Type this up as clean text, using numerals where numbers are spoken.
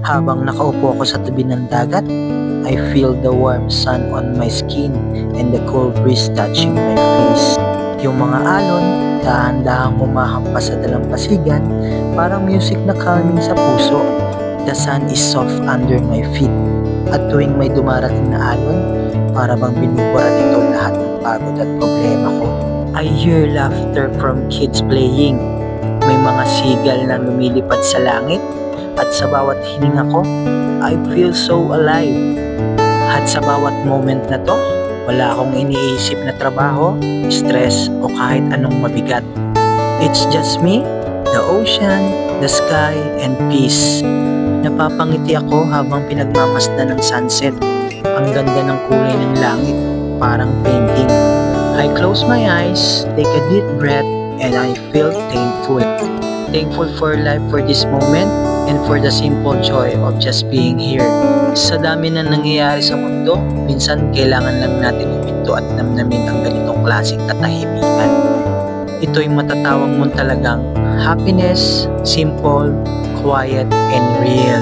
Habang nakaupo ako sa tabi ng dagat, I feel the warm sun on my skin and the cool breeze touching my face. Yung mga alon, dahan-dahang humahampas sa dalampasigan, parang music na calming sa puso. The sun is soft under my feet. At tuwing may dumarating na alon, para bang binubura nito lahat ng pagod at problema ko. I hear laughter from kids playing. May mga sigal na lumilipad sa langit. At sa bawat hininga ko, I feel so alive. At sa bawat moment na to, wala akong iniisip na trabaho, stress o kahit anong mabigat. It's just me, the ocean, the sky, and peace. Napapangiti ako habang pinagmamasdan ng sunset. Ang ganda ng kulay ng langit, parang painting. I close my eyes, take a deep breath, and I feel thankful. Thankful for life, for this moment, and for the simple joy of just being here. Sa dami na nangyayari sa mundo, minsan kailangan lang natin huminto at namnamin ang ganitong klaseng katahimikan. Ito'y matatawag mong talagang happiness, simple, quiet, and real.